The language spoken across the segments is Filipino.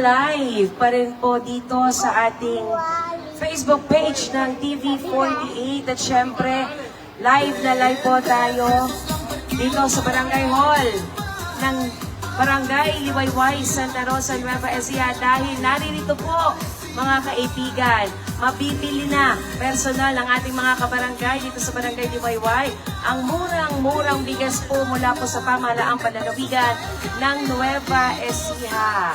live pa rin po dito sa ating Facebook page ng TV48 at syempre live na live po tayo dito sa Barangay Hall ng Barangay Liwayway, Santa Rosa, Nueva Ecija dahil naririto po mga kaibigan, mabibili na personal ng ating mga kabarangay dito sa Barangay Liwayway ang murang-murang bigas po mula po sa pamahalaang panlalawigan ng Nueva Ecija.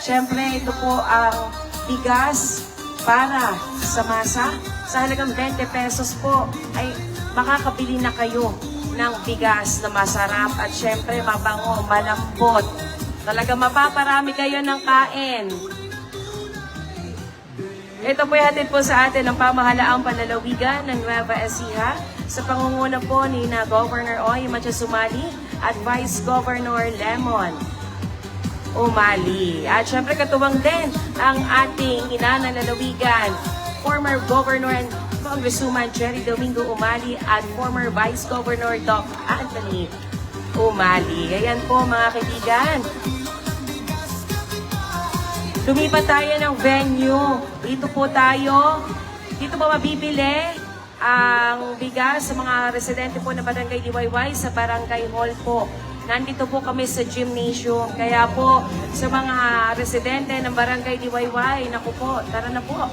Siyempre, ito po ang bigas para sa masa. Sa halagang 20 pesos po ay makakabili na kayo ng bigas na masarap at siyempre mabango, malambot. Talaga mapaparami kayo ng kain. Ito po hatid po sa atin ang pamahalaang panlalawigan ng Nueva Ecija sa pangunguna po ni na Governor Oy Matias-Umali at Vice Governor Lemon Umali. At syempre katuwang din ang ating ina ng lalawigan, former Governor and Congresswoman Jerry Domingo Umali at former Vice Governor Doc Anthony Umali. Ayan po mga kaibigan. Lumipat tayo ng venue. Dito po tayo. Dito po mabibili ang bigas sa mga residente po ng Barangay Liwayway sa Barangay Hall po. Nandito po kami sa gymnasium. Kaya po sa mga residente ng Barangay Liwayway, naku po, tara na po.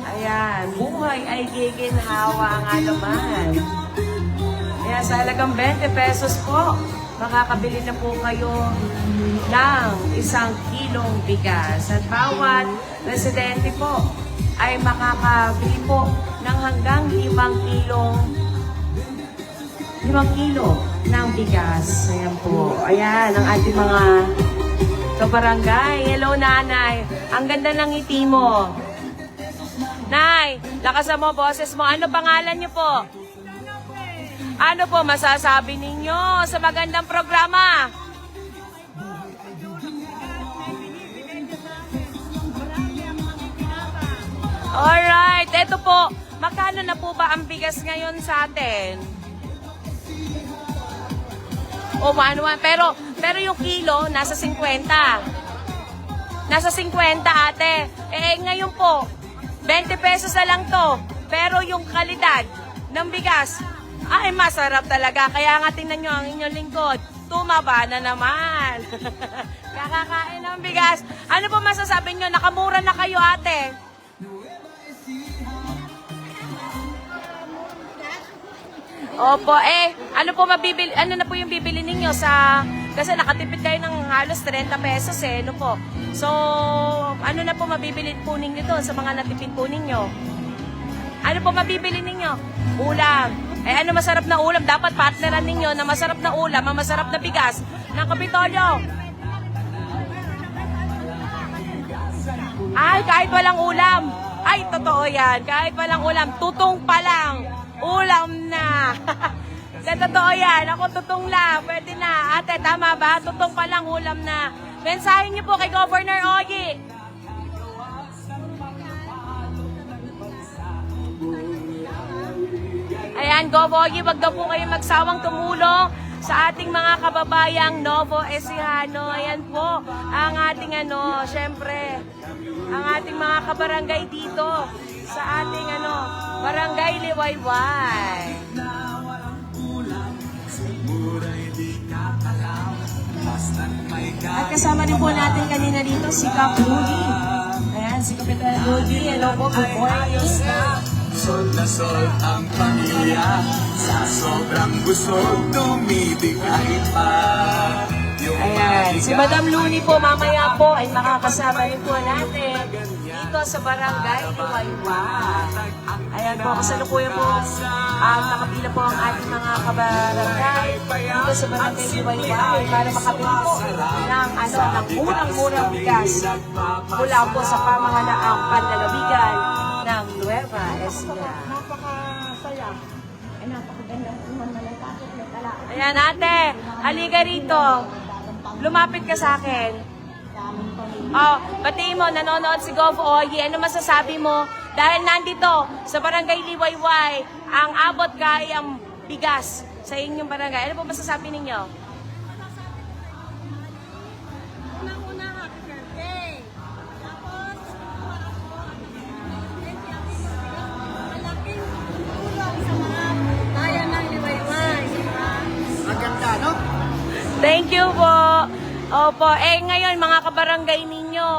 Ayan, buhay ay giginhawa nga naman. Kaya sa halagang 20 pesos po, makakabili na po kayo ng 1 kilong bigas. At bawat residente po ay makakabili po ng hanggang 5 kilo ng bigas. Ayan po. Ayan, ang ating mga kabarangay. Hello, nanay. Ang ganda ng ngiti mo. Nay, lakasan mo, boses mo. Ano pangalan niyo po? Ano po masasabi ninyo sa magandang programa? Alright, eto po. Magkano na po ba ang bigas ngayon sa atin? O manuan, pero yung kilo nasa 50. Nasa 50 ate. Ngayon po, 20 pesos na lang to. Pero yung kalidad ng bigas, ay masarap talaga. Kaya nga tingnan nyo ang inyong lingkod. Tumaba na naman. Kakakain ng bigas. Ano po masasabi nyo? Nakamura na kayo ate. Opo, ano po mabibili, ano na po yung bibili ninyo sa, kasi nakatipid kayo ng halos 30 pesos ano po. So, ano na po mabibili po ninyo doon sa mga natipid po ninyo? Ano po mabibili ninyo? Ulam. Ano masarap na ulam? Dapat partneran ninyo na masarap na ulam, ang masarap na bigas ng Kapitolyo. Ay, kahit walang ulam. Ay, totoo yan. Kahit walang ulam, tutong pa lang. Ulam na. Sa totoo yan, ako tutong lang. Pwede na. Ate, tama ba? Tutong pa lang, ulam na. Mensahe niyo po kay Governor Ogie. Ayan, Gov. Ogie, wag daw po kayo magsawang tumulong sa ating mga kababayang Novo Ecijano. Ayan po, ang ating syempre, ang ating mga kabarangay dito sa ating Barangay Liwayway. At kasama din po natin kanina dito si Cap Rudy. Ayan, si Kapitan Rudy. Hello po, good morning. Sold na sold ang pamilya. Sa sobrang busog, dumidikay pa. Ayan, si Madam Luni po mamaya po ay makakasama rin po natin dito sa Barangay Liwayway. Ayan po, kasalukuyan po nakapila po ang ating mga kabarangay dito sa Barangay Liwayway para makabili po ng murang-murang bigas mula po sa pamahalaang panlalawigan ng Nueva Ecija. Napakasaya. Ay, napakaganda naman malalapit na tala. Ayan ate, halika rito. Lumapit ka sa akin. Pati mo, nanonood si Gov. Ogie. Ano masasabi mo? Dahil nandito sa Barangay Liwayway, ang abot kay ang bigas sa inyong barangay. Ano po masasabi ninyo? Thank you po. Opo. Ngayon, mga kabarangay ninyo,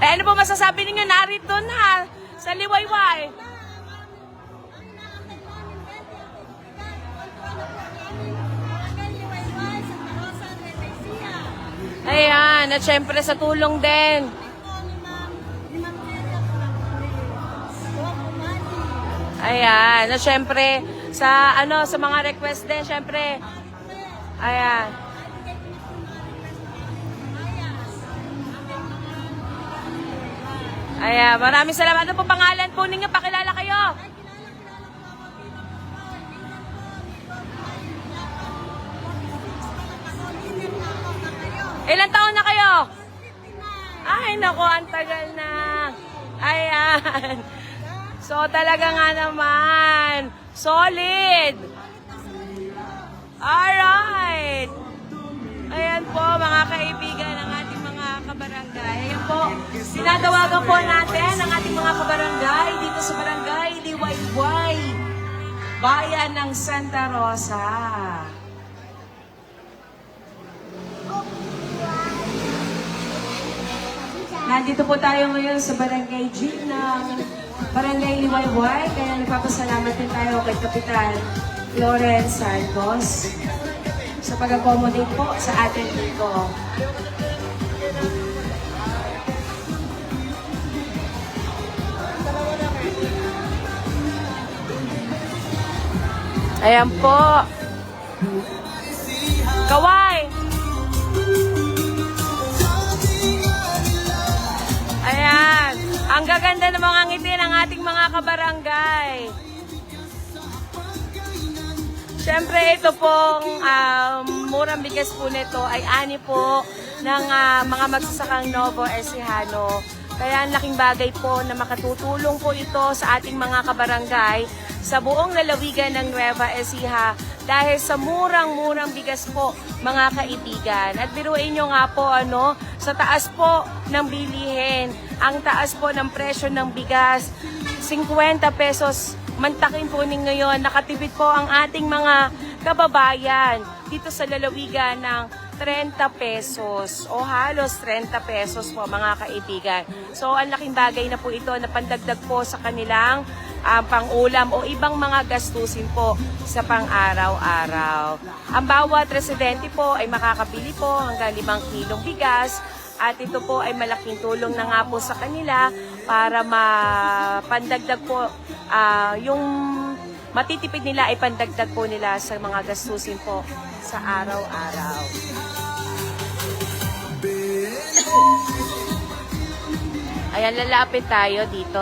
ano po masasabi ninyo? Narito na sa Liwayway. Ayan, at syempre sa tulong din. Ayan, at syempre sa sa mga request din, syempre. Ayan. Ayan, maraming salamat. Ano po pangalan po ninyo? Pakilala kayo. Ilan taon na kayo? Ay, naku, ang tagal na. Ayan. So, talaga nga naman. Solid. Alright. Ayan po, mga kaibigan ng ating mga kabarangay. Ayan po, sinatawagan po natin ang ating mga kabarangay dito sa Barangay Liwayway, Bayan ng Santa Rosa. Nandito po tayo ngayon sa Barangay G ng Barangay Liwayway, kaya nagpapasalamat din tayo kay Kapitan Florence Santos sa pag-accommodate po sa atin dito. Ayan po. Kaway! Ayan. Ang gaganda ng mga ngiti ng ating mga kabarangay. Siyempre, ito pong murang bigas po nito ay ani po ng mga magsasakang Novo Ecijano. Kaya ang laking bagay po na makatutulong po ito sa ating mga kabarangay sa buong lalawigan ng Nueva Ecija dahil sa murang-murang bigas po, mga kaibigan. At biruin nyo nga po, sa taas po ng bilihin, ang taas po ng presyo ng bigas, 50 pesos. Mantakin po ninyo ngayon, nakatipid po ang ating mga kababayan dito sa lalawigan ng 30 pesos o halos 30 pesos po, mga kaibigan. So ang laking bagay na po ito na pandagdag po sa kanilang pang-ulam o ibang mga gastusin po sa pang-araw-araw. Ang bawat residente po ay makakabili po hanggang 5 kilong bigas at ito po ay malaking tulong na nga po sa kanila para mapandagdag po yung matitipid nila ay pandagdag po nila sa mga gastusin po sa araw-araw. Ayan, lalapit tayo dito,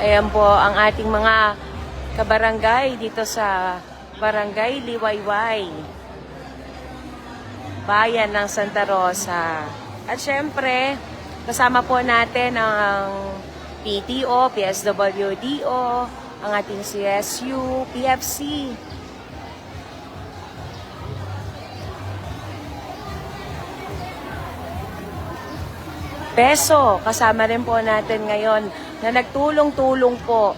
Ayan po ang ating mga kabarangay dito sa Barangay Liwayway, Bayan ng Santa Rosa. At syempre, kasama po natin ang PTO, PSWDO, ang ating CSU, PFC. Peso, kasama rin po natin ngayon na nagtulong-tulong po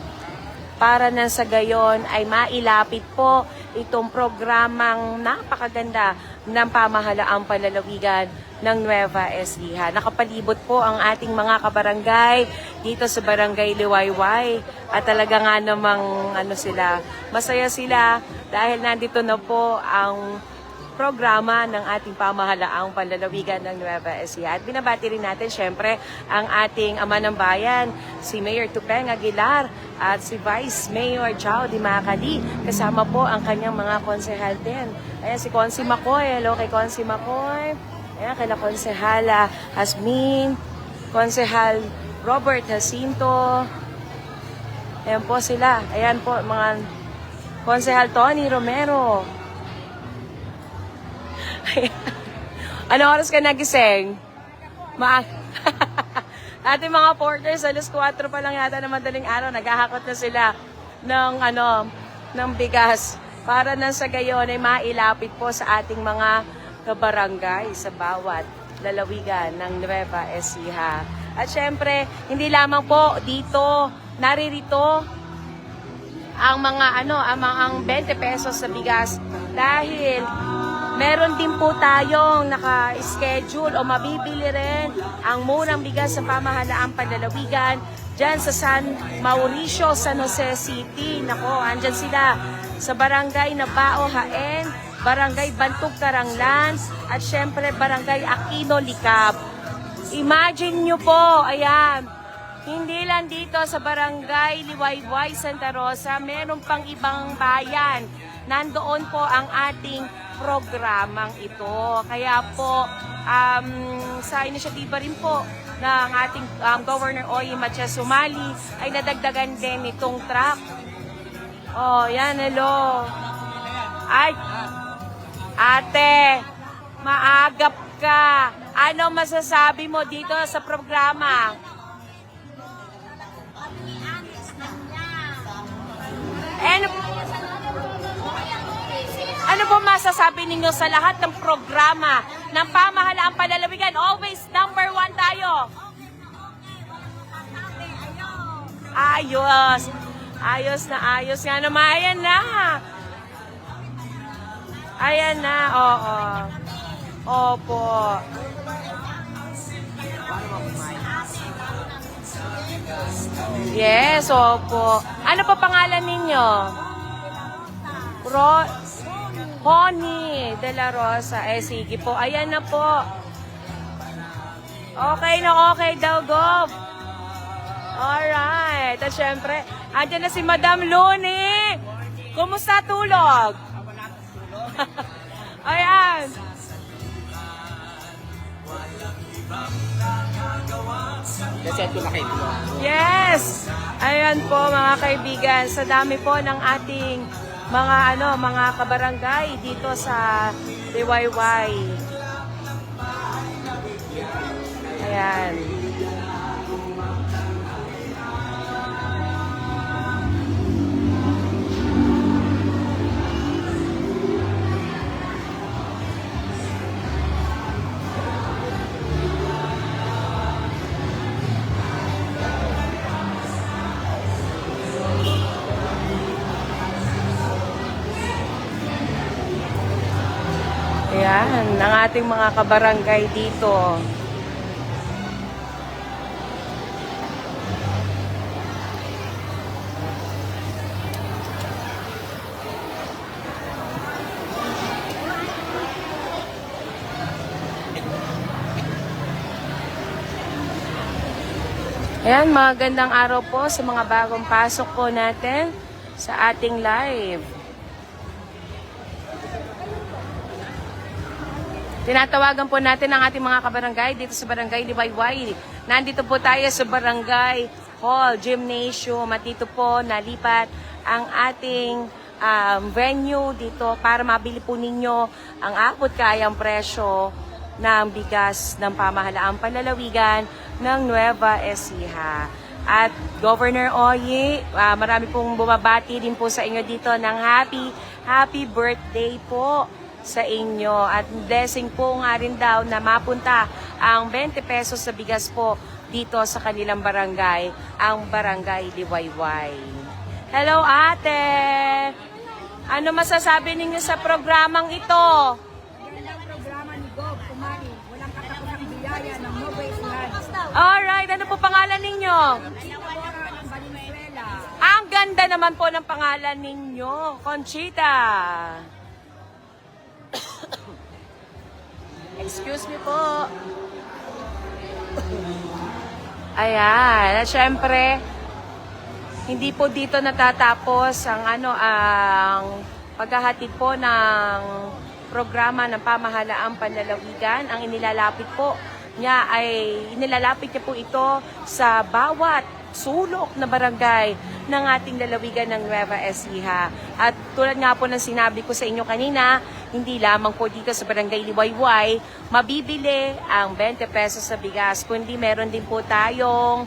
para nang sa gayon ay mailapit po itong programang napakaganda ng pamahalaang panlalawigan ng Nueva Ecija. Nakapalibot po ang ating mga kabarangay dito sa Barangay Liwayway at talaga nga namang masaya sila dahil nandito na po ang programa ng ating pamahalaang panlalawigan ng Nueva Ecija. At binabati rin natin syempre ang ating ama ng bayan, si Mayor Tupeng Aguilar at si Vice Mayor Jao Di Macali. Kasama po ang kanyang mga konsehal din. Ayan si Consi Macoy. Hello kay Consi Macoy. Ayan kay Konsehala Hasmin, Konsehal Robert Jacinto. Ayan po sila. Ayan po mga Konsehal Tony Romero. Anong oras ka nagising? Ating mga porters, alas 4 pa lang yata na madaling araw, naghahakot na sila ng bigas para nang sa gayon ay mailapit po sa ating mga kabarangay sa bawat lalawigan ng Nueva Ecija. At syempre, hindi lamang po dito, naririto ang mga ang 20 pesos sa bigas dahil meron din po tayong naka-schedule o mabibili rin ang murang bigas sa pamahalaang panlalawigan dyan sa San Mauricio, San Jose City. Nako, andyan sila sa barangay Nabao, Haen, barangay Bantog, Karanglan, at syempre barangay Aquino, Licab. Imagine nyo po, ayan, hindi lang dito sa barangay Liwayway, Santa Rosa, meron pang ibang bayan. Nandoon po ang ating programang ito. Kaya po, sa inisyatiba rin po ng ating Governor Oy Matias Sumali ay nadagdagan din itong truck. Oh, yan, hello. Ay, ate, maagap ka. Ano masasabi mo dito sa programa? Ano po masasabi ninyo sa lahat ng programa ng pamahalaang panlalawigan? Always number 1 tayo. Ayos. Ayos na ayos nga naman. Ayan na. Ayan na, oo. Opo. Yes, opo. Ano pa pangalan ninyo? Honey de la Rosa. Sige po. Ayan na po. Okay na okay daw, Gov. Alright. At syempre, andyan na si Madam Luni. Kumusta tulog? Ayan. Yes! Ayan po mga kaibigan, sa dami po ng ating mga kabarangay dito sa Liwayway. Ayan. Ayan, ang ating mga kabarangay dito. Ayan, magandang araw po sa mga bagong pasok po natin sa ating live. Tinatawagan po natin ang ating mga kabarangay dito sa Barangay Liwayway. Nandito po tayo sa Barangay Hall, Gymnasium. At dito po nalipat ang ating venue dito para mabili po ninyo ang abot kayang presyo ng bigas ng pamahalaang panlalawigan ng Nueva Ecija. At Governor Oye, marami pong bumabati din po sa inyo dito ng happy birthday po sa inyo. At blessing po nga rin daw na mapunta ang 20 pesos sa bigas po dito sa kanilang barangay, ang Barangay Liwayway. Hello ate! Ano masasabi ninyo sa programang ito? Ang programa ni Gov, kumari, walang katapusang biyaya ng Mobile Land. Alright, ano po pangalan ninyo? Sinabora ng Valenzuela. Ang ganda naman po ng pangalan ninyo, Conchita. Excuse me po. Ayan, at syempre, hindi po dito natatapos ang ang paghahatid po ng programa ng pamahalaang panlalawigan. Ang inilalapit niya po ito sa bawat sulok na barangay ng ating lalawigan ng Nueva Ecija. At tulad nga po ng sinabi ko sa inyo kanina, hindi lamang po dito sa Barangay Liwayway mabibili ang 20 pesos sa bigas, kundi meron din po tayong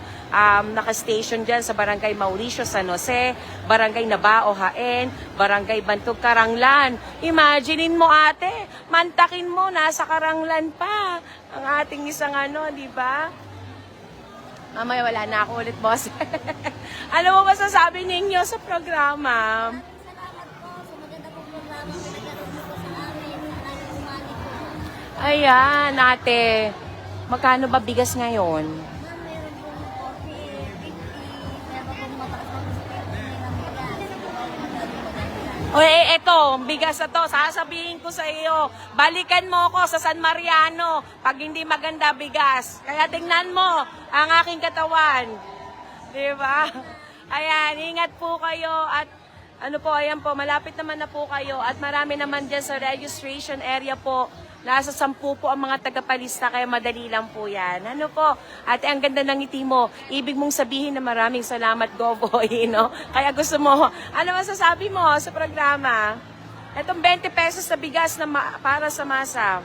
naka-station dyan sa Barangay Mauricio, San Jose, Barangay Nabao, Haen, Barangay Bantog, Karanglan. Imaginein mo ate, mantakin mo, nasa Karanglan pa. Ang ating isang di ba? Mamaya wala na ako ulit, boss. Ano mo masasabi ninyo sa programa? Salamat po sa maganda pong programa na nagkaroon po sa amin. Sana umali po. Ayan, ate. Magkano ba bigas ngayon? Ma'am, meron pong coffee, 50. Meron pong mataas na bigas. O eto, bigas na to, sasabihin ko sa iyo, balikan mo ko sa San Mariano pag hindi maganda bigas. Kaya tingnan mo ang aking katawan. Di ba? Ayan, ingat po kayo at ayan po, malapit naman na po kayo at marami naman dyan sa registration area po. Nasa 10 po ang mga tagapalista, kaya madali lang po yan. Ano po? Ate, ang ganda ng ngiti mo. Ibig mong sabihin na maraming salamat, Goboy, no? Kaya gusto mo, ano masasabi mo sa programa? Itong 20 pesos na bigas na para sa masa.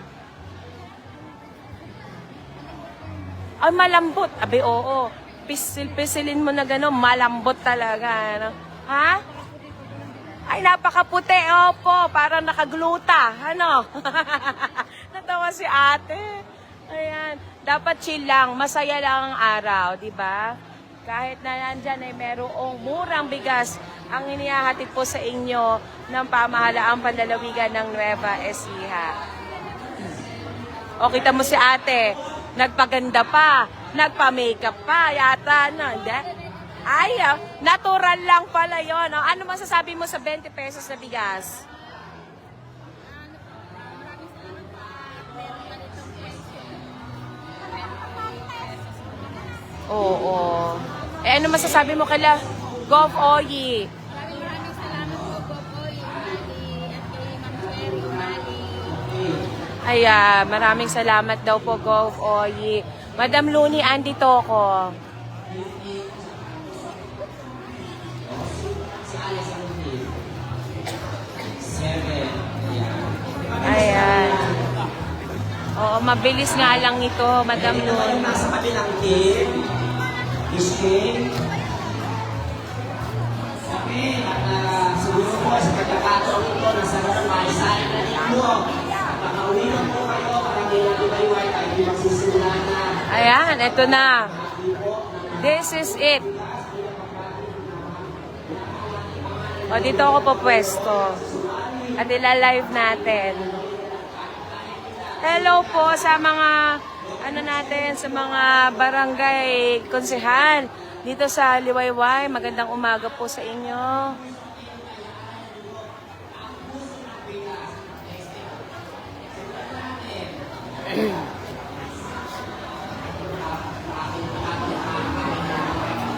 Ay, malambot. Abi, oo. Pisil-pisilin mo na gano'n, malambot talaga. Ano? Ha? Ay, napakaputi. Opo, parang nakagluta. Ano? Natawa si ate. Ayan. Dapat chill lang. Masaya lang ang araw, di ba? Kahit na nandyan ay merong murang bigas ang inihahatid po sa inyo ng pamahalaang panlalawigan ng Nueva Ecija. O, kita mo si ate. Nagpaganda pa. Nagpa-makeup pa. Yata, no? Hindi? Ay, natural lang pala yun. Ano masasabi mo sa 20 pesos na bigas? Oo. Ano masasabi mo kala Gov Oyi? Maraming salamat po, Boboy, Umali, at kay Ma'am Cherry Umali. Ay, maraming salamat daw po, Gov Oyi. Madam Luni, andito ko. Ayan. Oo, mabilis nga lang ito, Madam Luni. Nasa kabilang team, Iskay. Okay, at siguro po sa pagkakataon ito, nasa naman sa inyo. Makauwi na po kayo para may natibayway tayo di magsisimula na. Ayan, ito na. This is it. O, dito ako po pwesto. At ila-live natin. Hello po sa mga, natin, sa mga barangay konsehal dito sa Liwayway. Magandang umaga po sa inyo.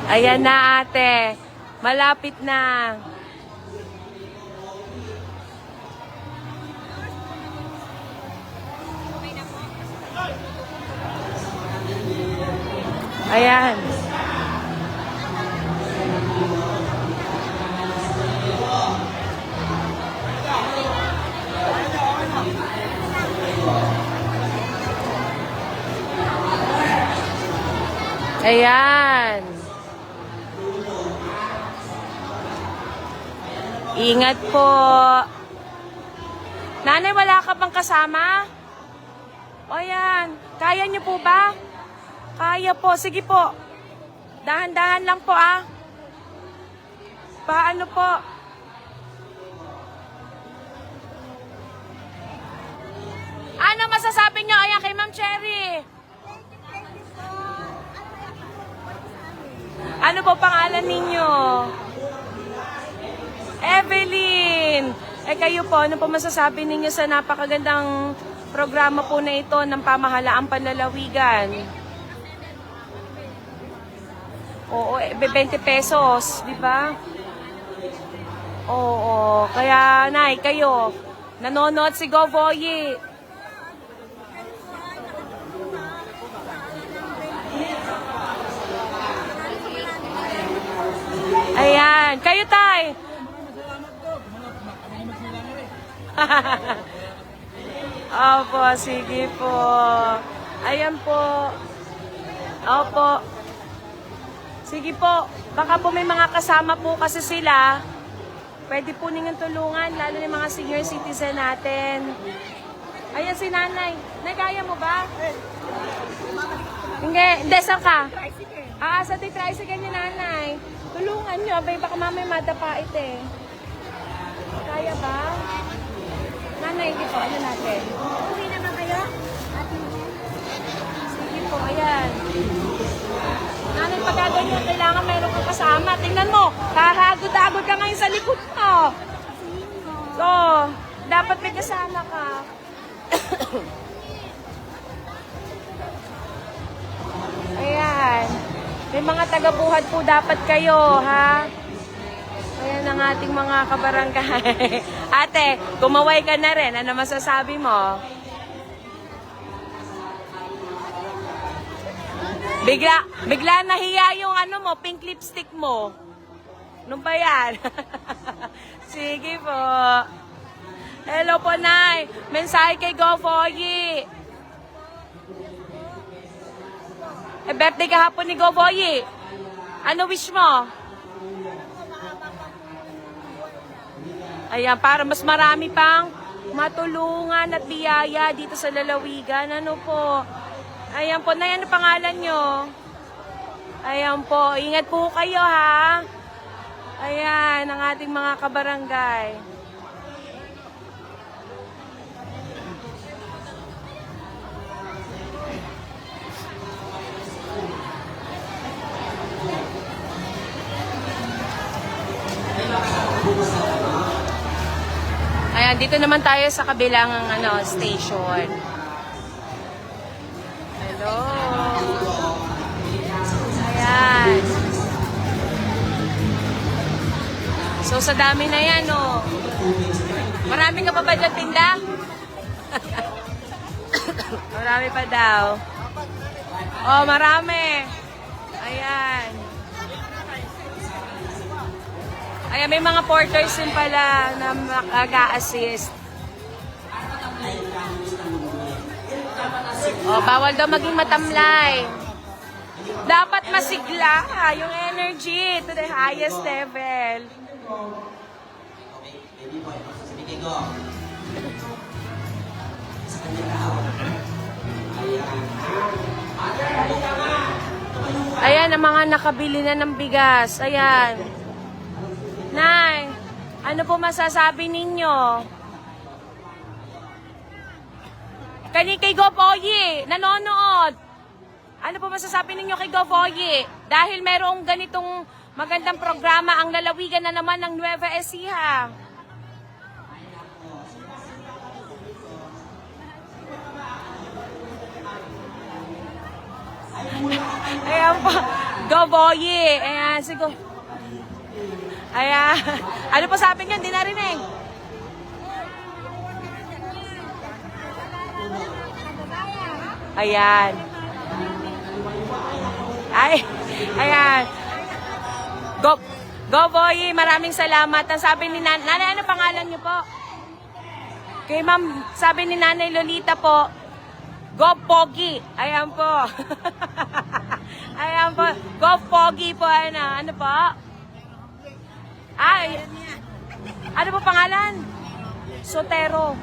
Ayan na ate. Malapit na. Ayan. Ayan. Ingat po. Nanay, wala ka bang kasama? O yan. Kaya niyo po ba? Kaya po. Sige po. Dahan-dahan lang po Paano po? Ano masasabi niyo? Ayan kay Ma'am Cherry. Ano po pangalan ninyo? Evelyn. Kayo po, ano po masasabi ninyo sa napakagandang programa po na ito ng pamahalaang panlalawigan? Oo, 20 pesos, di ba? Oo, kaya nay, kayo, nanonood si Govoyi. Ayan, kayo tay. Opo, sige po. Ayan po. Opo. Sige po, baka po may mga kasama po kasi sila. Pwede po ninyong tulungan, lalo na mga senior citizen natin. Ayan si nanay. Nay, mo ba? Hindi, saan ka? Sa tricycle ni nanay. Tulungan nyo, abay, baka mamay madapait eh. Kaya ba? Nanay, hindi po, ano natin? Uwi naman kayo? Sige po, ayan. Nanay, pag gaganyan, kailangan mayroon kang kasama. Tingnan mo, hahagod-agod ka ngayon sa likod mo. So, dapat may kasama ka. Ayan. May mga tagabuhat po dapat kayo, ha? Ayan ang ating mga kabarangay. Ate, kumaway ka na rin. Ano masasabi mo? Bigla nahiya yung ano mo, pink lipstick mo. Ano ba yan? Sige po. Hello po, Nay. Mensahe kay Go Foyi. Birthday kahapon ni Go Foyi. Ano wish mo? Ayan, para mas marami pang matulungan at biyaya dito sa lalawigan. Ano po? Ayan po, Nay, ano pangalan nyo? Ayan po, ingat po kayo ha. Ayan, ang ating mga kabarangay. Ayan, dito naman tayo sa kabilang station. Hello. Ayan. So, sa dami na yan, oh. Marami ka pa ba dyan tinda? Marami pa daw. Oh, marami. Ayan. Ayan, may mga porters din pala na mag-a-assist. Oh, bawal daw maging matamlay. Dapat masigla yung energy to the highest level. Ayan, ang mga nakabili na ng bigas. Ayan. Nay, ano po masasabi ninyo? Kay Go Foyi, nanonood. Ano po masasabi ninyo kay Go Foyi? Dahil merong ganitong magandang programa ang lalawigan na naman ng Nueva Ecija. Ayan po, Go Foyi. Ayan, siguro. Ayan. Ano po sabi niyo? Hindi narinig. Ayan. Ayan. Go Foyi, maraming salamat. Ang sabi ni Nanay, ano pangalan niyo po? Kay Ma'am, sabi ni Nanay Lolita po, Go Pogi. Ayan po. Ayan po. Go Pogi po. Ano po? Ay, ano po pangalan? Sotero.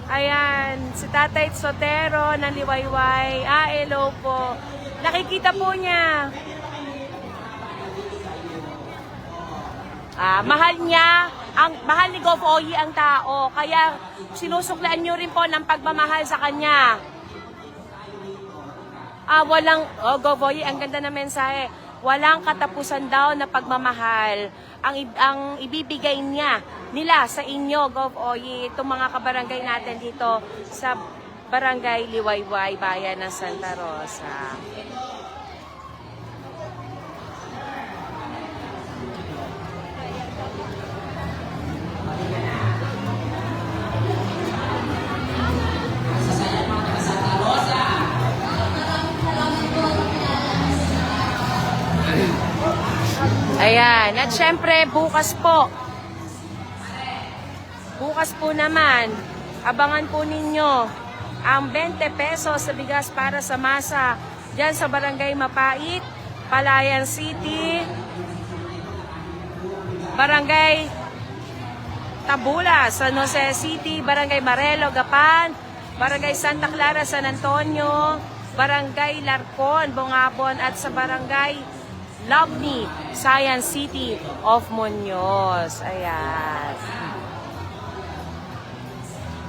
Ayan, si Tatay Sotero ng Liwayway. Hello po. Nakikita po niya. Mahal ni Go Foyi ang tao. Kaya sinusuklaan niyo rin po ng pagmamahal sa kanya. Go Foyi, ang ganda na mensahe. Walang katapusan daw na pagmamahal ang ibibigay nila sa inyo, Go Foyi, itong mga kabarangay natin dito sa Barangay Liwayway, Bayan ng Santa Rosa. Ayan. At syempre, bukas po naman, abangan po ninyo ang 20 pesos sa bigas para sa masa dyan sa Barangay Mapait, Palayan City, Barangay Tabula, San Jose City, Barangay Marelo, Gapan, Barangay Santa Clara, San Antonio, Barangay Larcon, Bongabon, at sa Barangay Lovni, Science City of Muñoz. Ayan.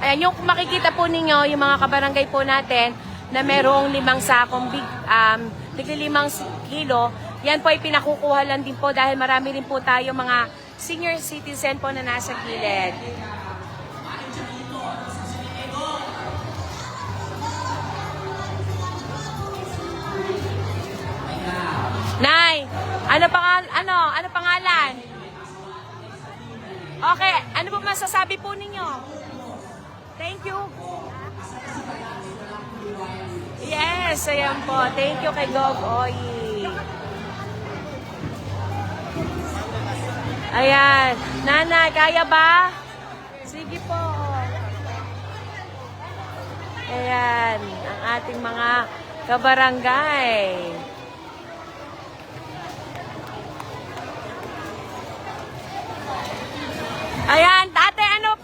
Ayan, yung makikita po ninyo, yung mga kabarangay po natin, na merong 5 sakong tigli 5 kilo, yan po ay pinakukuha lang din po dahil marami rin po tayo mga senior citizen po na nasa gilid. Nay, ano pangalan? Okay, ano po masasabi po ninyo? Thank you. Yes, ayan po. Thank you kay Gov Oyi. Ayan. Nanay, kaya ba? Sige po. Ayan, ang ating mga kabarangay. Ayan, ate, ano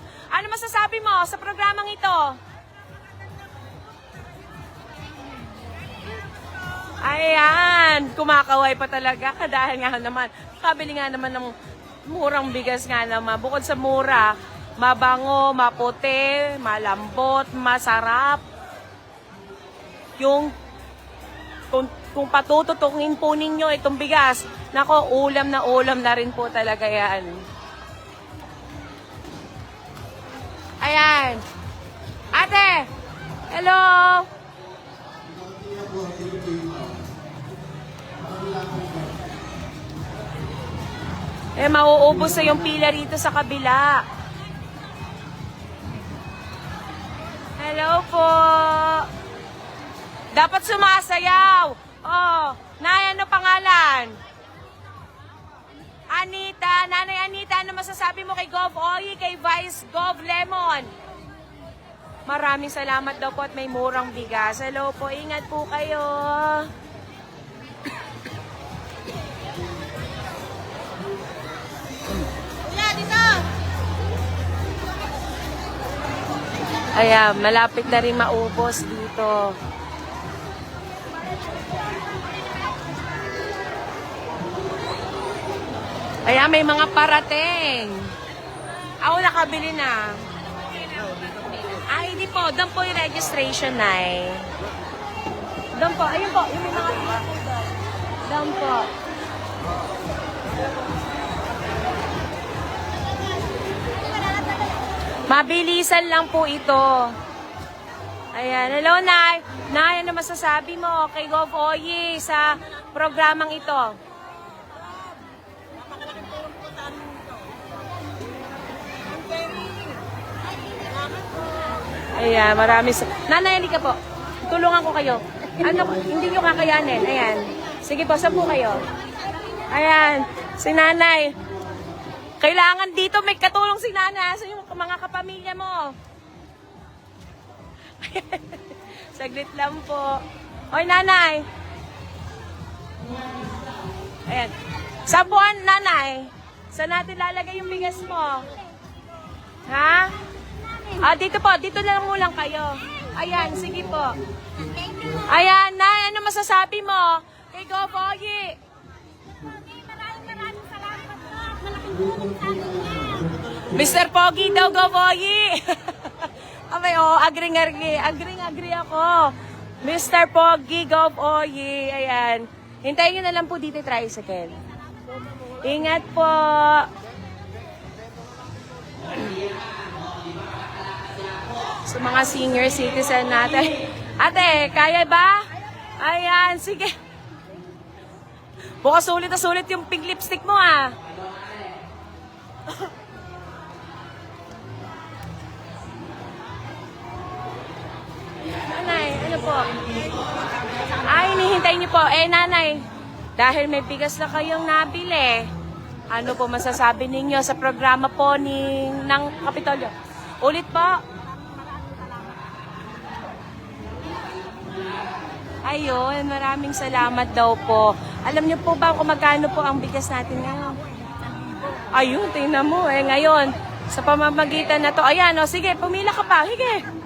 masasabi mo sa programang ito? Ayan, kumakaway pa talaga dahil nga naman, kabili nga naman ng murang bigas nga naman. Bukod sa mura, mabango, maputi, malambot, masarap. Yung kung patututukin po ninyo itong bigas, nako, ulam na rin po talaga yan. Ayan. Ate! Hello! Mauubos na yung pila rito sa kabila. Hello po! Dapat sumasayaw! Oh, Nay, ano pangalan? Anita, Nanay Anita, ano masasabi mo kay Gov Oyi, kay Vice Gov Lemon? Maraming salamat daw po at may murang bigas. Hello po, ingat po kayo. Ayan, malapit na rin maubos dito. Ayan, may mga parating. Ako nakabili na. Ay, hindi po. Doon po yung registration na eh. Doon po. Ayun po. Yung may mga doon po. Mabilisan lang po ito. Ayan. Hello, Nay. Nay, ano masasabi mo kay Gov Oyi sa programang ito? Ayan, marami sa... Nanay, halika po. Tulungan ko kayo. Ano, hindi nyo kakayanin. Ayan. Sige po, saan po kayo? Ayan, si Nanay. Kailangan dito may katulong si Nanay sa yung mga kapamilya mo. Saglit lang po. Oy, Nanay. Ayan. Sa buwan, Nanay. Saan natin lalagay yung bigas mo? Ha? Dito po. Dito lang muna kayo. Ayan, sige po. Ayan, Nay, ano masasabi mo kay Gov Oyi? Maraming salamat po. Malaking tulong sa akin yan. Mr. Pogi daw, Gov Oyi. Abay, agring-agri ako. Mr. Pogi, Gov Oyi. Ayan. Hintayin nyo na lang po dito tricycle. Ingat po. Sa mga senior citizen natin. Ate, kaya ba? Ayan, sige. Bukas sulit na sulit yung pink lipstick mo ah. Nanay, ano po? Ay, hinihintay niyo po. Nanay, dahil may bigas na kayong nabili, ano po masasabi ninyo sa programa po ng Kapitolyo? Ulit po. Ayun, maraming salamat daw po. Alam niyo po ba kung magkano po ang bigas natin ngayon? Ayun, tingnan mo ngayon. Sa pamamagitan na to. Ayan, o, sige, pumila ka pa. Sige.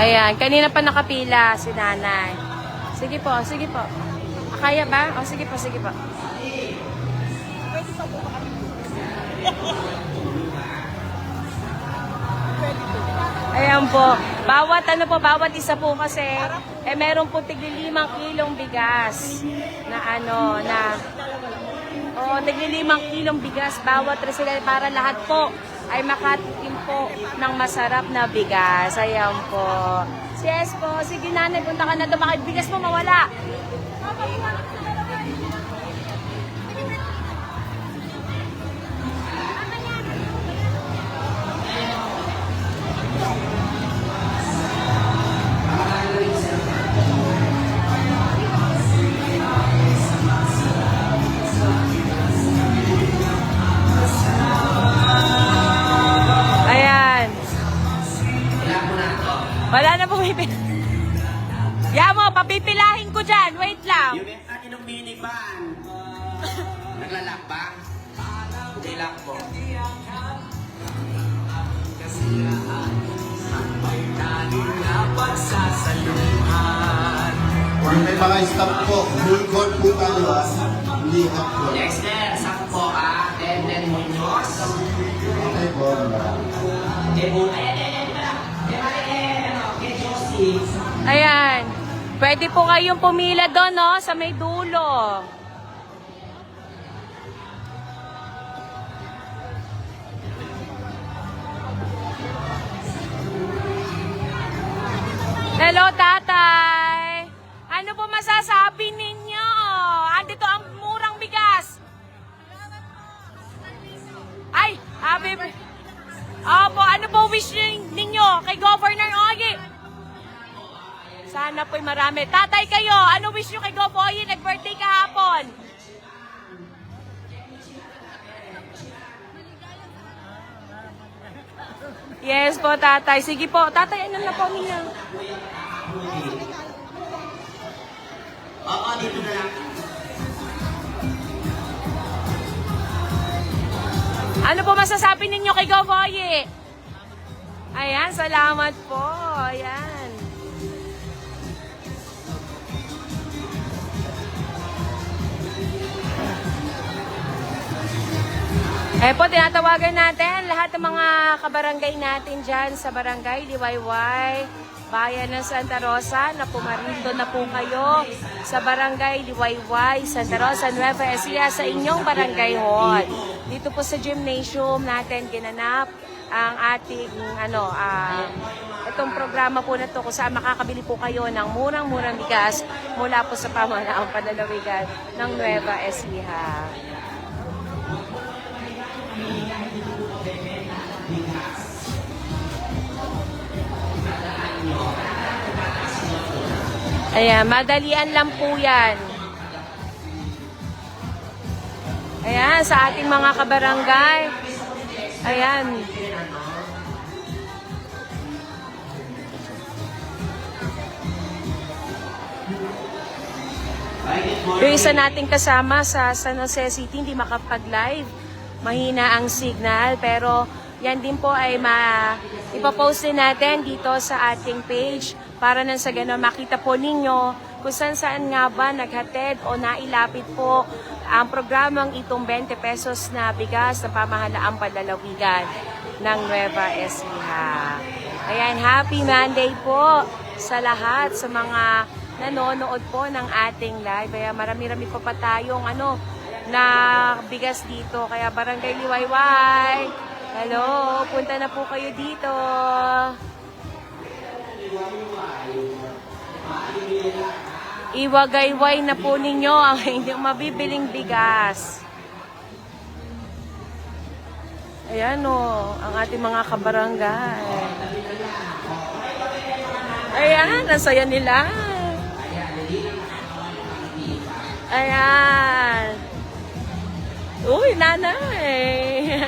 Ayan, kanina pa nakapila si nanay. Sige po, sige po. Kaya ba? O, sige po, sige po. Ayan po. Bawat isa po kasi, meron po tigli 5 kilong bigas tigli 5 kilong bigas bawat residente para lahat po ay makatikim po ng masarap na bigas. Ayan po. Yes po. Sige nanay, punta ka na doon. Bakit bigas mo mawala? Wala na pumipil. Yamo, papipilahin ko dyan. Wait lang. Yung natin ng minivan. Naglalak ba? Hindi lock po. May nanin na pagsasaluhan. Kung may mga stop po, full court po tayo ha. Hindi half court. Dexter, sakpo ka. Tenden Muñoz. Okay po. Ayan. Pwede po kayong pumila doon, no? Sa may dulo. Hello, tatay. Ano po masasabi ninyo? Andito ang murang bigas. Ay, happy... Opo, ano po wish ninyo kay Governor Oye? Sana po'y marami. Tatay kayo, ano wish nyo kay Gov Oye? Nag-birthday kahapon. Yes po, tatay. Sige po. Tatay, ano na po niya? Oo, dito na lang. Ano po masasabi ninyo kay Gov Oye? Ayan, salamat po. Ayan. Po, tinatawagan natin lahat ng mga kabarangay natin dyan sa barangay Liwayway, bayan ng Santa Rosa, na pumarito na po kayo sa barangay Liwayway, Santa Rosa, Nueva Ecija, sa inyong barangay hall. Dito po sa gymnasium natin ginanap ang ating itong programa po na to kung saan makakabili po kayo ng murang-murang bigas mula po sa pamahalaang panlalawigan ng Nueva Ecija. Ayan, madalian lang po yan. Ayan, sa ating mga kabarangay. Ayan. Yung isa nating kasama sa San Jose City, hindi makapag-live. Mahina ang signal, pero yan din po ay ipapost din natin dito sa ating page para nang sa gano'n makita po ninyo kung saan nga ba naghatid o nailapit po ang programang itong 20 pesos na bigas na pamahalaang panlalawigan ng Nueva Ecija. Ayan, happy Monday po sa lahat, sa mga nanonood po ng ating live. Kaya marami-rami pa tayong na bigas dito. Kaya Barangay Liwayway, hello, punta na po kayo dito. Iwagayway na po ninyo ang inyong mabibiling bigas. Ayan ang ating mga kabarangay. Ayan, nasaya nila. Ayan. Uy, nanay.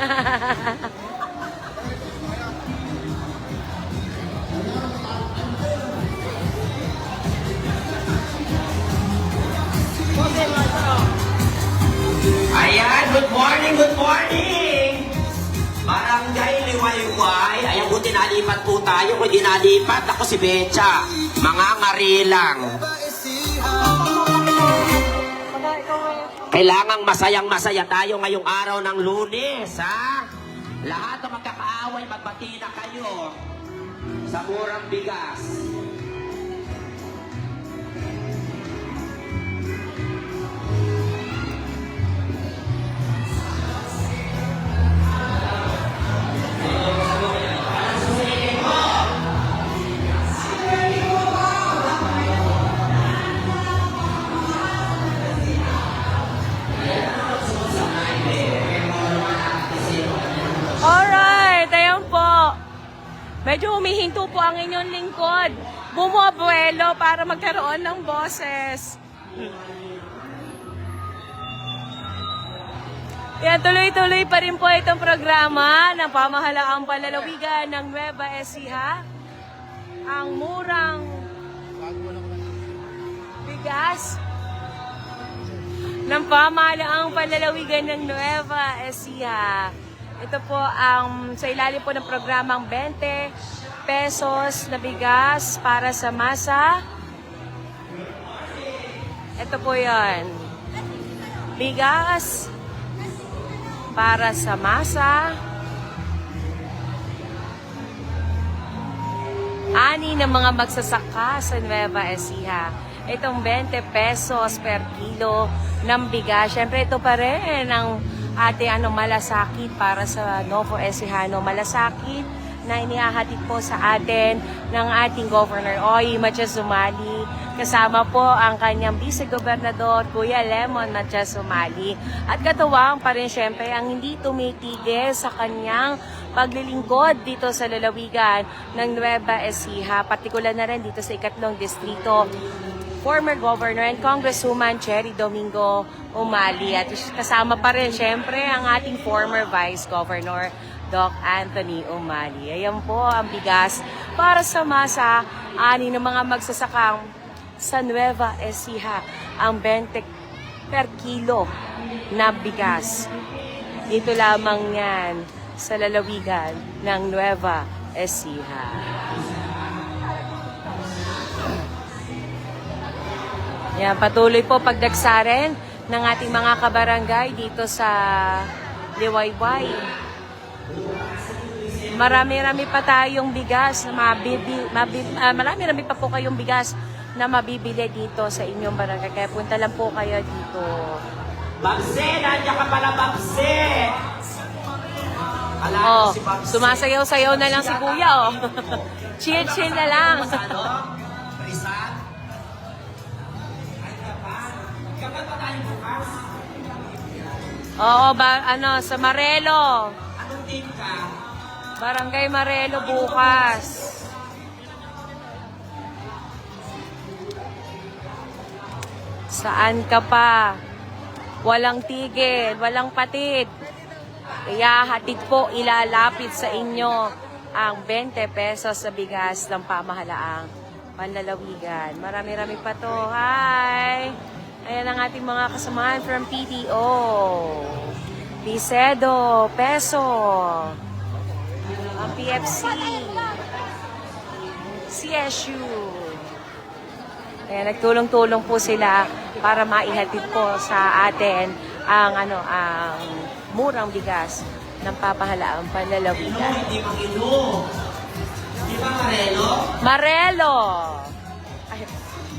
Ayan, good morning, good morning! Barangay Liwayway. Ayan po, tinalipat po tayo. Kung di nalipat, ako si Becha. Mga ngarilang. Kailangang masayang-masaya tayo ngayong araw ng Lunes, ha? Lahat ng magkakaaway, magbati na kayo sa murang bigas. Alright, ayan po. Medyo humihinto po ang inyong lingkod. Bumubuelo para magkaroon ng boses. Yan, tuloy-tuloy pa rin po itong programa ng pamahalaang panlalawigan ng Nueva Ecija. Ang murang bigas ng pamahalaang panlalawigan ng Nueva Ecija. Ito po ang sa ilalim po ng programang 20 pesos na bigas para sa masa. Ito po yan. Bigas para sa masa. Ani ng mga magsasaka sa Nueva Ecija. Itong 20 pesos per kilo ng bigas. Siyempre ito pa rin ang ating malasakit para sa Nuevo Ecijano. Malasakit na inihahatid po sa atin ng ating Governor Oy Matias Zumali. Kasama po ang kanyang Vice-Gobernador, Kuya Lemon Matias Zumali. At katuwang pa rin siyempre ang hindi tumitigil sa kanyang paglilingkod dito sa lalawigan ng Nueva Ecija. Partikular na rin dito sa 2nd distrito. Former Governor and Congresswoman Cherry Domingo Umali. At kasama pa rin siyempre ang ating former Vice Governor Doc Anthony Umali. Ayan po ang bigas para sa masa ani ng mga magsasakang sa Nueva Ecija. Ang 20 per kilo na bigas. Dito lamang yan sa lalawigan ng Nueva Ecija. Yan, patuloy po pagdagsarin ng ating mga kabarangay dito sa Liwayway. Marami-rami pa tayong bigas na marami-rami pa po kayong bigas na mabibili dito sa inyong barangay. Kaya punta lang po kayo dito. Babse, nandiyan ka pala, Babse! Oh, sumasayaw-sayaw na lang si Kuya, oh. Chill-chill na lang. Rizal? Kapat pa tayo bukas? Oo, sa Marelo. Anong team ka? Barangay Marelo bukas. Saan ka pa? Walang tigil, walang patid. Kaya hatid po, ilalapit sa inyo ang 20 pesos sa bigas ng pamahalaang panlalawigan. Marami-rami pa to. Hi! Ayan ang ating mga kasamahan from PTO. Pisedo, Peso, ang PFC, CSU. Ayan, nagtulong-tulong po sila para maihatid po sa atin ang murang bigas ng papahalaang panlalawigan. Hindi mag-ino. Di ba Marelo? Marelo! Ay,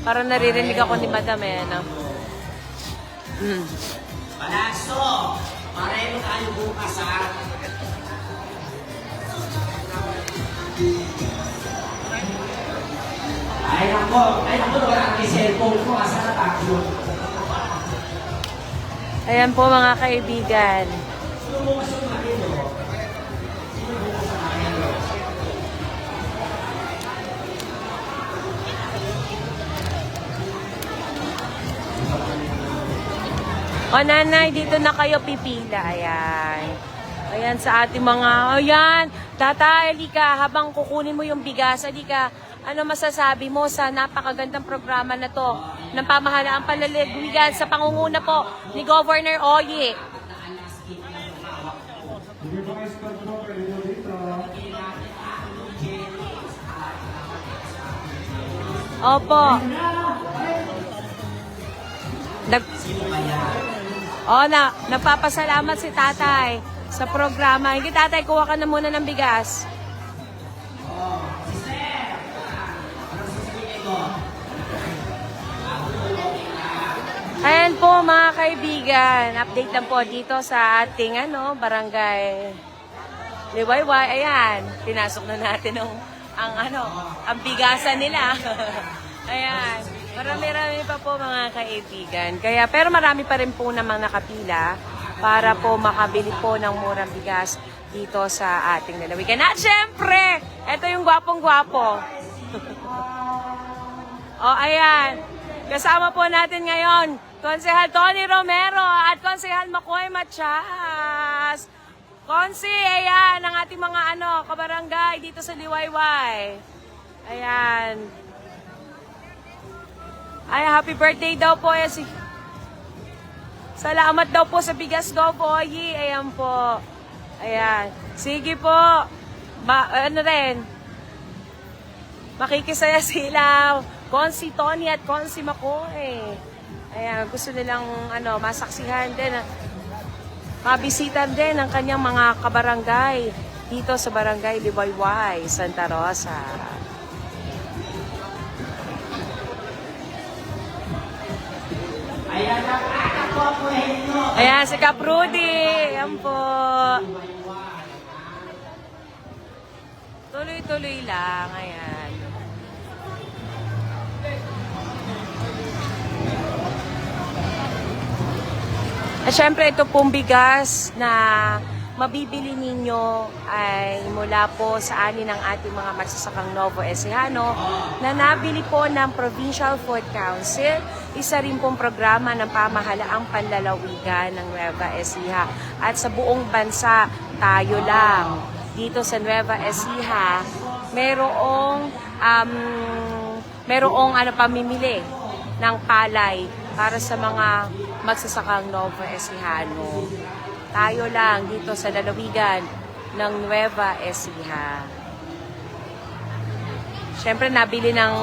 parang naririnig ako ni Madam no? Palazzo! Marelo tayo bukas, ha? Ay, nako, wala ang cellphone ko. Asa na tayo? Ayan po mga kaibigan. O nanay, dito na kayo pipila. Ayan. Ayan sa ating mga, ayan. Tata, halika, habang kukunin mo yung bigas, halika, ano masasabi mo sa napakagandang programa na to ng pamahalaang panlalawigan sa pangunguna po ni Governor Oye? Opo. Nagpapasalamat si tatay sa programa. Hindi tatay, kuha ka na muna ng bigas. Ayan po mga kaibigan, update lang po dito sa ating barangay Liwayway. Ayan, pinasok na natin ang bigasan nila. Ayan, marami-rami pa po mga kaibigan. Pero marami pa rin po namang nakapila para po makabili po ng murang bigas dito sa ating lalawigan. At syempre, ito yung gwapong-gwapo. Ayan, kasama po natin ngayon Konsehal Tony Romero at Konsehal Makoy Matias. Konsi, ayan, ang ating mga kabarangay dito sa Liwayway. Ayan. Ay, happy birthday daw po. Salamat daw po sa bigas, Gov. Oye. Ayan po. Ayan. Sige po. Makikisaya sila. Konsi Tony at Konsi Makoy. Ayan, gusto nilang masaksihan din, mabisita din ang kanyang mga kabarangay dito sa Barangay Liwayway, Santa Rosa. Ayan, si Kap Rudy. Ayan po. Tuloy-tuloy lang. Ayan. At syempre, ito pong bigas na mabibili ninyo ay mula po sa ani ng ating mga magsasakang Nuevo Ecijano na nabili po ng Provincial Food Council. Isa rin pong programa ng pamahalaang panlalawigan ng Nueva Ecija. At sa buong bansa, tayo lang. Dito sa Nueva Ecija, merong pamimili ng palay para sa mga magsasakang Nueva Ecijano. Tayo lang dito sa lalawigan ng Nueva Ecija. Siyempre, nabili ng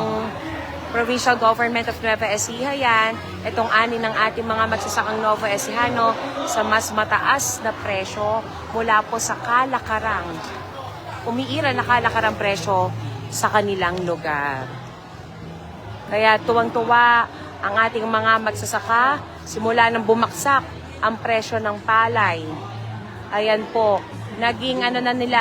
Provincial Government of Nueva Ecija yan, itong ani ng ating mga magsasakang Nueva Ecijano sa mas mataas na presyo mula po sa kalakarang, umiira na kalakarang presyo sa kanilang lugar. Kaya tuwang-tuwa ang ating mga magsasaka simula nang bumaksak ang presyo ng palay. Ayan po, naging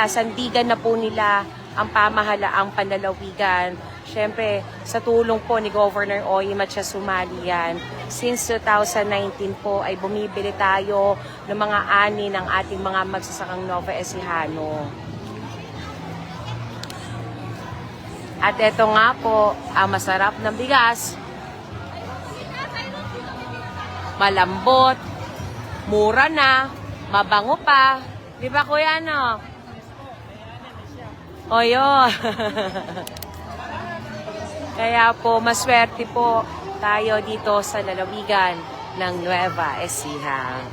sandigan na po nila ang pamahalaang panlalawigan. Siyempre, sa tulong po ni Governor Oye Matias sumali yan. Since 2019 po ay bumibili tayo ng mga ani ng ating mga magsasakang Nueva Ecijano. At ito nga po, ang masarap ng bigas. Malambot, mura na, mabango pa. Di ba, kuya, O, yun. Kaya po, maswerte po tayo dito sa lalawigan ng Nueva Ecija.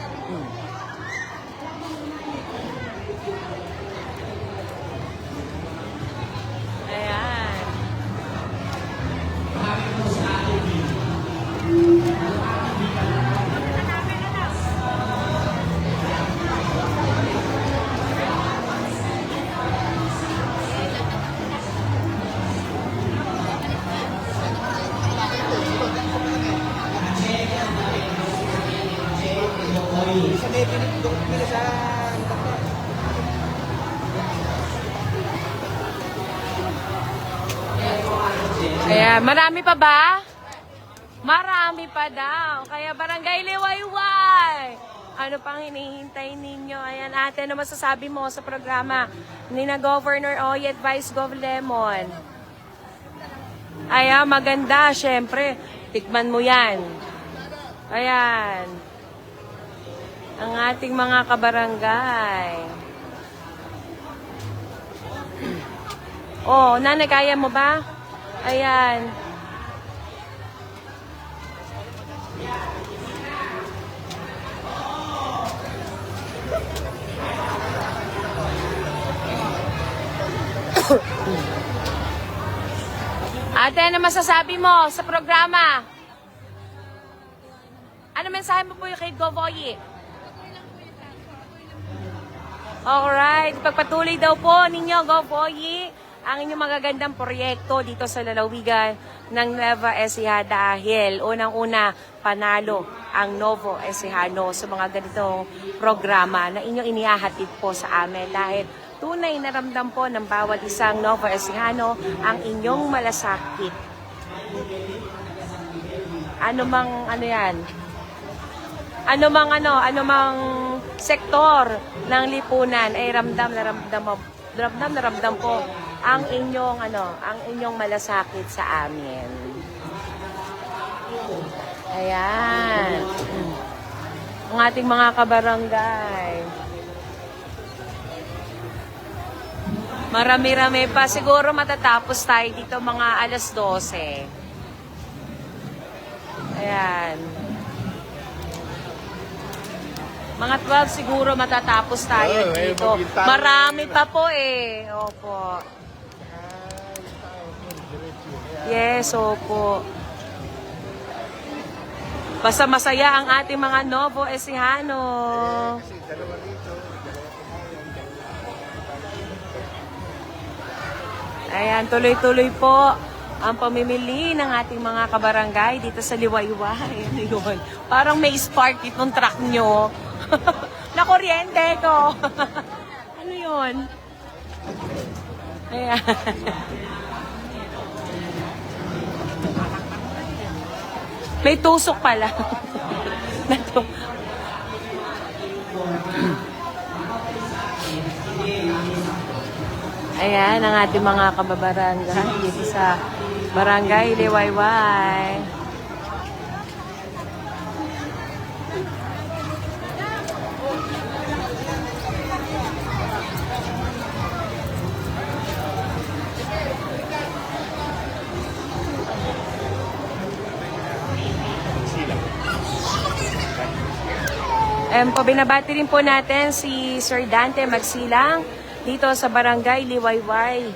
Ayan. Kaya marami pa ba? Marami pa daw. Kaya Barangay Liwayway. Ano pang hinihintay ninyo? Ayan, ate, ano masasabi mo sa programa ni na Governor Oye at Vice Gov Lemon? Ayan, maganda. Syempre, tikman mo yan. Ayan. ang ating mga kabarangay. Oh, nanay, kaya mo ba? Ayan. Ate, ano masasabi mo sa programa? Ano mensahe mo po yung kay Govoyi? Alright, pagpatuloy daw po ninyo, Govoyi, ang inyong magagandang proyekto dito sa lalawigan ng Nueva Ecija dahil unang-una panalo ang Novo Ecijano sa mga ganitong programa na inyong inihahatid po sa amin dahil tunay na ramdam po ng bawat isang Novo Ecijano ang inyong malasakit. Ano mang sektor ng lipunan ay ramdam na ramdam po ang inyong malasakit sa amin. Ayan. Ang ating mga kabarangay. Marami-rami pa. Siguro matatapos tayo dito mga alas 12. Ayan. Mga 12 siguro matatapos tayo dito. Marami pa po eh. Opo. Yes, opo. Basta masaya ang ating mga Novo Ecijano. Ayan, tuloy-tuloy po ang pamimili ng ating mga kabarangay dito sa Liwayway. Ano yun? Parang may spark itong truck nyo. Na kuryente ko. Ano yun? Ayan. May tusok pala. Ayan ang ating mga kababarangay dito sa Barangay Liwayway. Binabati rin po natin si Sir Dante Magsilang dito sa Barangay Liwayway,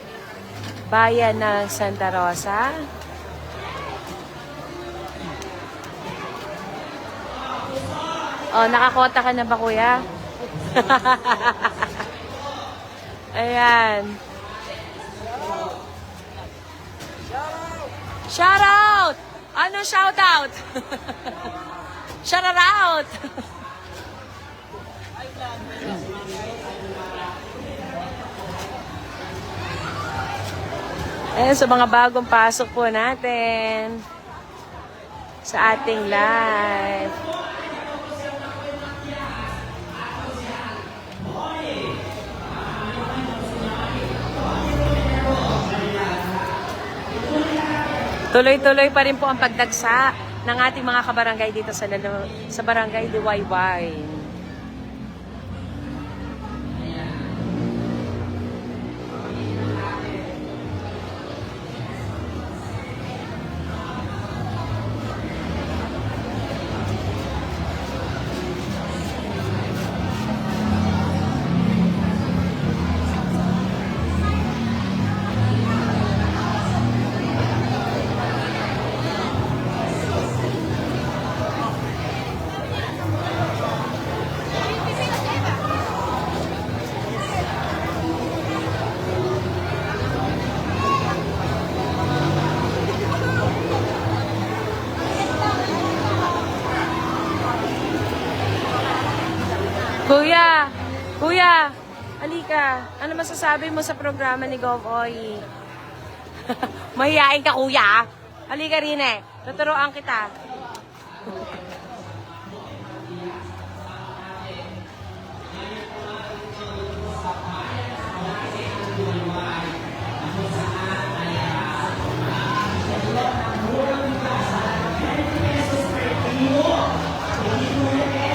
Bayan ng Santa Rosa. Oh, nakakota ka na ba, kuya? Ayan. Shout out! Ano shout out? Shout out! Ayan, sa mga bagong pasok po natin sa ating live. Tuloy-tuloy pa rin po ang pagdagsa ng ating mga kabarangay dito sa Barangay Liwayway. Kuya, halika. Ano masasabi mo sa programa ni Gov. Oy? Mahihain ka, kuya. Halika rin eh. Tuturuan kita.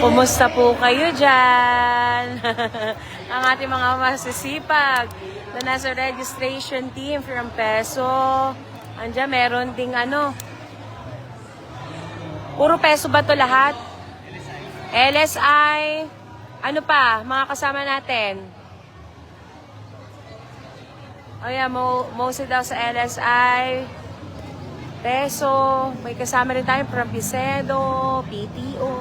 Kumusta po kayo dyan? Ang ating mga masisipag na nasa registration team from Peso. Andiyan, meron ding ano. Puro Peso ba to lahat? LSI. Ano pa? Mga kasama natin. O yan, mostly daw sa LSI. Peso. May kasama rin tayo from Pisedo, PTO.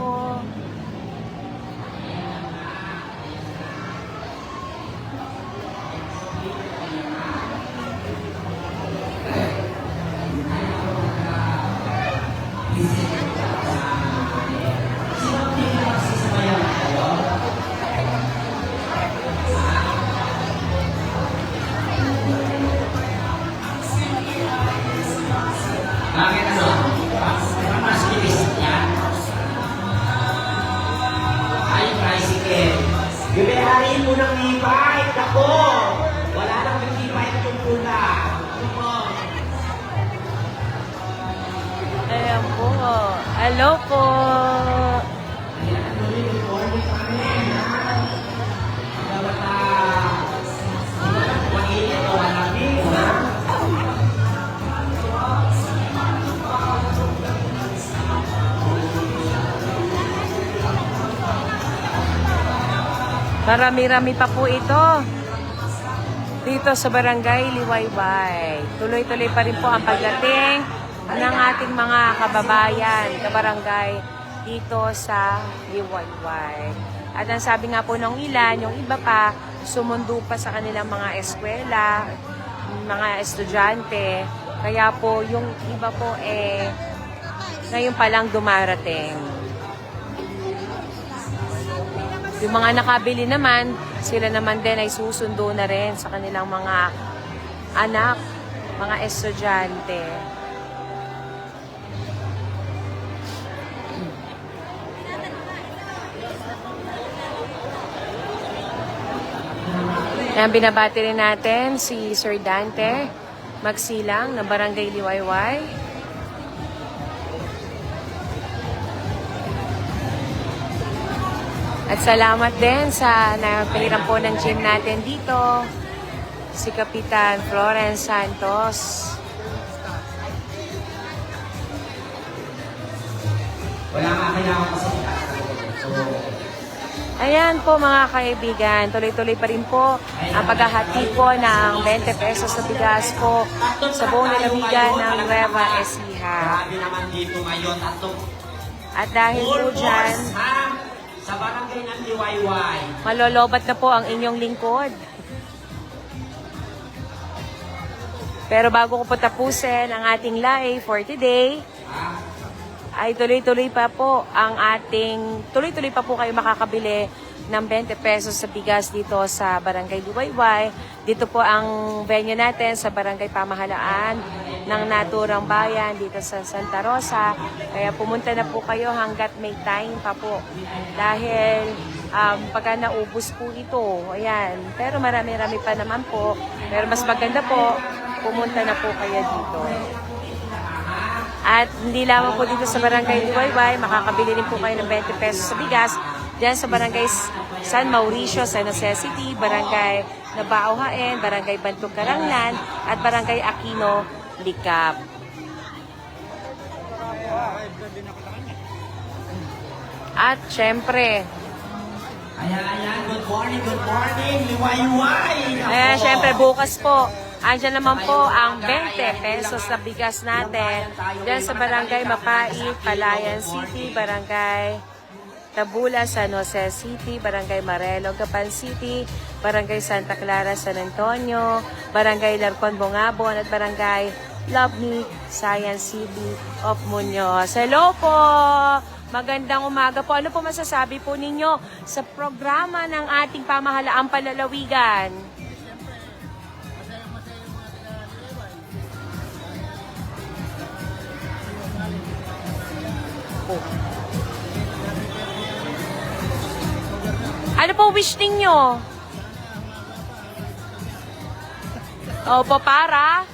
Bakit ano? Mas bilis yan. Ay, tricycle. Bibehariin mo ng e-bike. Ako! Wala nang e-bike yung pula. Ayan po. Hello po. Marami-rami pa po ito dito sa Barangay Liwayway. Tuloy-tuloy pa rin po ang pagdating ng ating mga kababayan, kabarangay dito sa Liwayway. At ang sabi nga po ng ilan, yung iba pa sumundo pa sa kanilang mga eskwela, mga estudyante. Kaya po yung iba po ngayon pa lang dumarating. Yung mga nakabili naman, sila naman din ay susundo na rin sa kanilang mga anak, mga estudyante. Ayan, binabati rin natin si Sir Dante Magsilang ng Barangay Liwayway. At salamat din sa napiliran po ng gym natin dito, si Kapitan Florence Santos. Wala nga kailangan kasi. Ayan po mga kaibigan, tuloy-tuloy pa rin po ang paghahati po ng 20 pesos na bigas po sa buong lalawigan ng Nueva Ecija. Grabe naman dito ngayon. At dahil po dyan, sa barangay ng Liwayway. malolobat na po ang inyong lingkod. Pero bago ko po tapusin ang ating live for today, ay tuloy-tuloy pa po kayo makakabili ng 20 pesos sa bigas dito sa Barangay Liwayway. Dito po ang venue natin sa Barangay Pamahalaan ng Naturang Bayan dito sa Santa Rosa. Kaya pumunta na po kayo hanggat may time pa po. Dahil pagka naubos po ito, ayan. Pero marami-rami pa naman po. Pero mas maganda po, pumunta na po kayo dito. At hindi lamang po dito sa Barangay Liwayway, makakabili rin po kayo ng 20 pesos sa bigas diyan sa Barangay San Mauricio, San Jose City, Barangay Nabao Haen, Barangay Bantog Karanglan, at Barangay Aquino, Likap. At syempre, Ayan, good morning, Liwayway! ayan, syempre bukas po, andyan naman po ang 20 pesos na bigas natin diyan sa Barangay Mapait, Palayan City, Barangay Tabula, San Jose City, Barangay Marelo, Gapan City, Barangay Santa Clara, San Antonio, Barangay Larcon, Bongabon, at Barangay Love Me, Science City of Muñoz. Hello po! Magandang umaga po. Ano po masasabi po ninyo sa programa ng ating pamahalaang palalawigan? Ano po wish ninyo? Opo, para?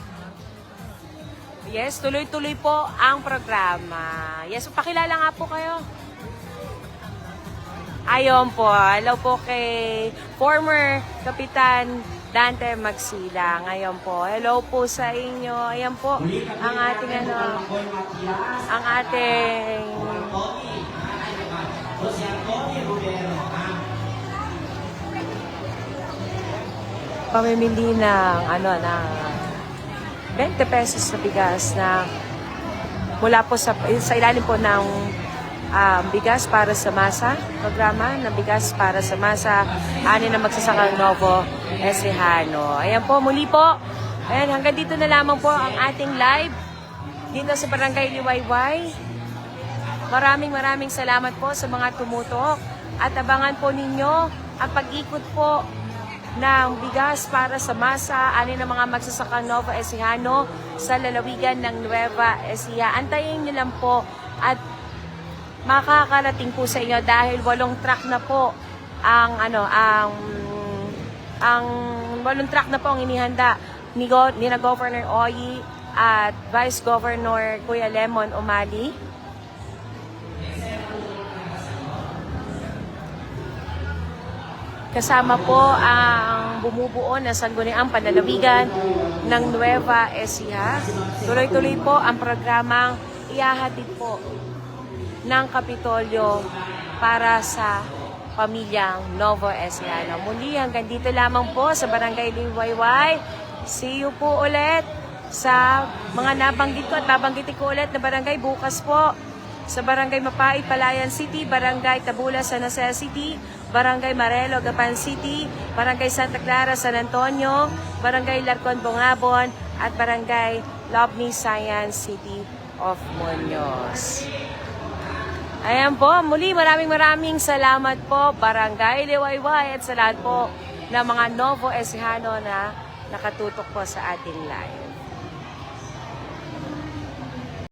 Yes, tuloy-tuloy po ang programa. Yes, pakilala nga po kayo. Ayon po, hello po kay former Kapitan Dante Magsilang. Ayan po, hello po sa inyo. Ayan po, ang ating ang ating pamimili ng ng 20 pesos na bigas na mula po sa ilalim po ng bigas para sa masa, programa ng bigas para sa masa, ani na magsasakang Novo Ecijano. Ayan po, muli po. Ayan, hanggang dito na lamang po ang ating live dito sa Barangay Liwayway. Maraming salamat po sa mga tumutok at abangan po ninyo ang pag-ikot po ng bigas para sa masa, ani ng mga magsasakang Novo Ecijano sa lalawigan ng Nueva Ecija. Antayin niyo lang po at makakarating po sa inyo dahil 8 truck na po ang 8 truck na po ang inihanda ni Governor Oyi at Vice Governor Kuya Lemon Umali. Kasama po ang bumubuo na sangguniang panlalawigan ng Nueva Ecija. Tuloy-tuloy po ang programang ihahatid po ng Kapitolyo para sa pamilyang Novo Ecijano. Muli, hanggang dito lamang po sa Barangay Liwayway. See you po ulit sa mga nabanggit ko at babanggitin ko ulit na barangay bukas po. Sa Barangay Mapait, Palayan City, Barangay Tabula, San Jose City, Barangay Marelo, Gapan City, Barangay Santa Clara, San Antonio, Barangay Larcon, Bongabon, at Barangay Lobni, Science City of Muñoz. Ayan po, muli maraming salamat po Barangay Liwayway at sa lahat po ng mga Novo Ecijano na nakatutok po sa ating live.